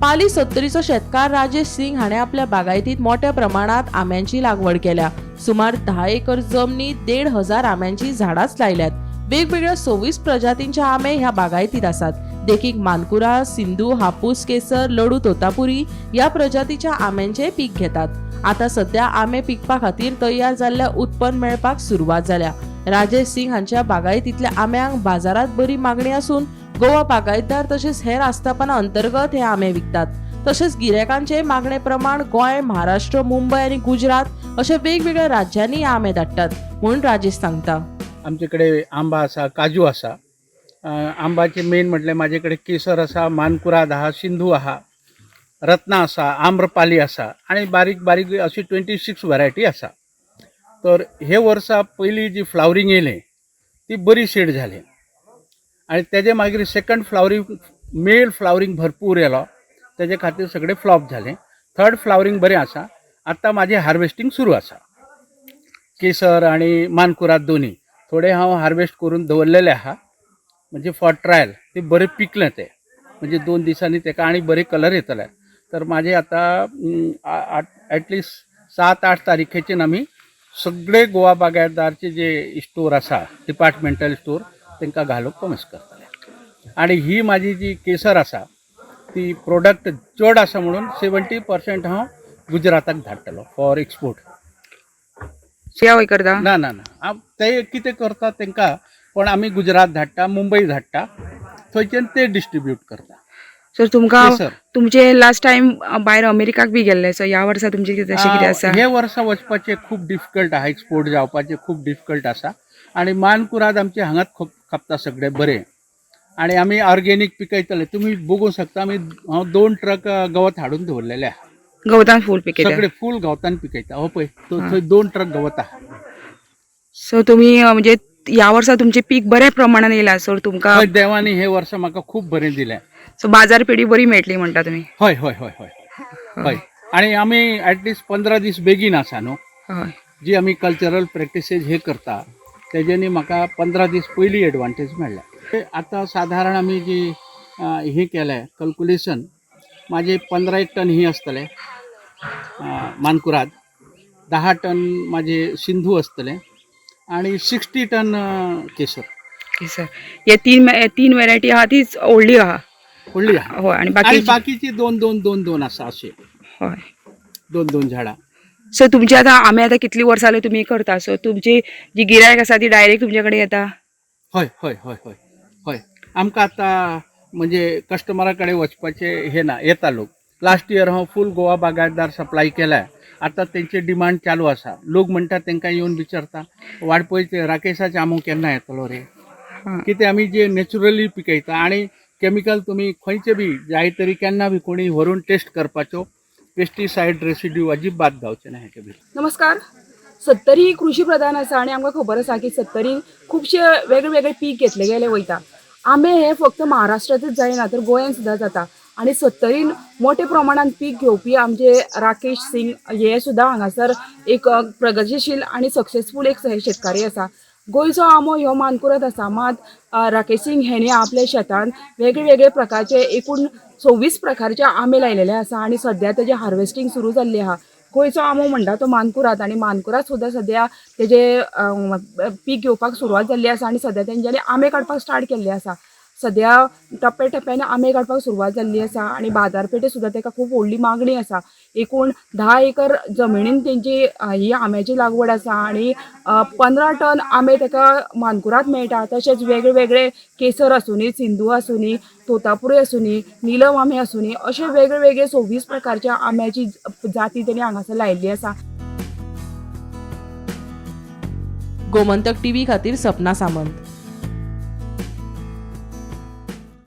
पाली 70चो शेतकार राजेश सिंग हाणे आपल्या बागायतीत मोठ्या प्रमाणात आंब्याची लागवड केल्या। सुमार 10 एकर जमनीत 1,500 आंब्याची झाडाच लायल्यात। वेगवेगळ्या 26 प्रजातींचे आंबे ह्या बागायतीत असतात। देखीक मानकुरा, सिंधू, हापूस, केसर, लडू, तोतापुरी या प्रजातीच्या आंब्याचे पीक घेतात। आता सध्या आंबे पिकपा खातीर तयार जाल्ल्या उत्पन्न मेळपाक सुरुवात जाल्या। राजेश सिंग हांच्या बागायतीतल्या आंब्यांक बाजारात बरी मागणी असून गोवा बागायतदार तसेच हेर आस्थापना अंतर्गत हे आंबे विकतात। तसेच गिरायकांचे मागणे प्रमाण गोंय, महाराष्ट्र, मुंबई आणि गुजरात अशा वेगवेगळ्या राज्यांनी आंबे धाडटात म्हणून राजेश सांगता। आमच्याकडे आंबा असा, काजू असा। आंबाचे मेन म्हटले माझ्याकडे केसर असा, मानकुराद आहा, सिंधू आहा, रत्ना असा, आम्रपाली असा आणि बारीक बारीक अशी 26 व्हरायटी असा। तर हे वर्सा पहिली जी फ्लावरिंग येयले ती बरी शेड झाली आणि त्याचे मागीर सेकंड फ्लावरिंग मेल फ्लावरिंग भरपूर येलो, त्याच्या खातीर सगळे फ्लॉप झाले। थर्ड फ्लावरिंग बरें आसा। आता माझे हार्वेस्टिंग सुरू आसा। केसर आणि मानकुराद दोन्ही थोडे हांव हार्वेस्ट करून दवरलेले आहा, म्हणजे फॉर ट्रायल ते बरे पिकले ते, म्हणजे 2 दिसांनी तेका आणि बरे कलर येतले। तर माझे आता ॲटलिस्ट 7-8 तारखेच्यान आमी सगळे गोवा बागायतदारचे जे स्टोर आसा, डिपार्टमेंटल स्टोर, तांकां घालूंक कॉमिस करतले। आणि ही माझी जी केसर आसा ती प्रोडक्ट चड आसा म्हणून 70% हांव गुजराताक धाडटलो फॉर एक्सपोर्ट। सेवा करता ना ना ना हांव ते कितें करता तांकां, पण आमी गुजरात धाडटा, मुंबई धाडटा, थंयच्यान ते डिस्ट्रीब्यूट करता। सर तुमकां केसर तुमचे लास्ट टाइम भायर अमेरिकाक बी गेल्ले, सो ह्या वर्सा तुमचे कितें आसा? हे वर्सा वचपाचें खूब डिफिकल्ट आहा, एक्सपोर्ट जावपाचें खूब डिफिकल्ट आसा। आणि मानकुराद आमचे हांगाच खपता सगळे बरें आणि आमी ऑर्गेनीक पिकयतले। तुमी बघूं शकता हांव 2 ट्रक गवत हाडून दवरलेले आहा। गवतान फूल पिकयता सगळे फूल गवतान पिकयता। हो पळय थंय 2 ट्रक गवत आहा। सो तुम्ही म्हणजे ह्या वर्सा तुमचे पीक बऱ्या प्रमाणात येयला, सर तुमकां हय, देवानी हे वर्सा म्हाका खूब बरें दिलें। सो बाजारपेठी बरी मेळटली म्हणटा तुमी? हय हय हय हय हय। आणि आमी ॲटलिस्ट 15 दीस बेगीन आसा न्हू, हय। जी आमी कल्चरल प्रॅक्टिसेस हे करता तेजेनी म्हाका 15 दीस पयलीं एडवांटेज मेळ्ळा। आता साधारण आमी जी हे केलें कॅल्क्युलेशन, माझे 15 टन ही आसतले मानकुराद, 10 टन माझे सिंधू आसतले आणि 60 टन केसर। सर हे तीन व्हरायटी आहा तीच व्हडली आहा? व्हडली आहा। हय। आणि बाकीची 2 आसा अशे, हय 2 झाडां। सो तुमची आता आम्ही आता कितली वर्सां जाली तुम्ही करता, सो तुमची जी गिरायक आसा ती डायरेक्ट तुमचे कडेन येता? हय हय हय हय हय। आमकां आतां म्हणजे कस्टमरा कडेन वचपाचे हे ना, येता लोक। लास्ट इयर हांव फूल गोवा बागायतदार सप्लाय केल्या। आता तेंचे डिमांड चालू आसा। लोक म्हणटा तांकां येवन विचारता वाडपयचे राकेशाचे आंबो केन्ना येतलो रे, कितें आमी जे नॅचरली पिकयता आणि केमिकल तुमी खंयचे बी जाय तरी केन्ना बी कोणी व्हरून टेस्ट करपाचो, पेस्टिसायड रेसिड्यू अजिबात जावचे ना हेचे भितर। नमस्कार। सत्तरी कृषी प्रधान आसा आणि आमकां खबर आसा की सत्तरीन खुबशे वेगळे पीक घेतले गेले वयता। आंबे हे फक्त महाराष्ट्रांतच जायना तर गोंयांत सुद्दां जाता आणि सत्तरीन मोठे प्रमाणात पीक घेवपी आमचे राकेश सिंग हे सुद्दां हांगासर एक प्रगतीशील आणि सक्सेसफूल एक शेतकारी आसा। गोंयचो आंबो ह्यो मानकुराद आसा, मात राकेश सिंग हेणी आपल्या शेतान वेगळे प्रकारचे एकूण 26 प्रकारचे आंबे लायलेले आसा आणि सध्या तेजे हार्वेस्टिंग सुरू जाल्ली आहा। गोंयचो आंबो म्हणटा तो मानकुराद आणि मानकुराद सुद्दां सध्या तेजे पीक घेवपाक सुरवात जाल्ली आसा आणि सध्या तेंच्यांनी आंबे काडपाक स्टार्ट केल्ले आसा। सध्या टप्प्याटप्प्याने आंबे काडपाक सुरवात जाल्ली आसा आणि बाजारपेठे सुद्दां तेका खूब व्हडली मागणी आसा। एकूण 10 एकर जमिनीन तेंची ही आंब्याची लागवड आसा आणि 15 टन आंबे तेका मानकुराद मेळटा। तशेंच वेगळे केसर आसूनी, सिंधू आसूनी, तोतापुरी आसूनी, नीलम आंबे आसूनी अशे वेगळे 26 प्रकारच्या आंब्याची जाती तेणी हांगासर लायिल्ली आसा। गोमंतक टीव्ही खातीर सपना सामंत।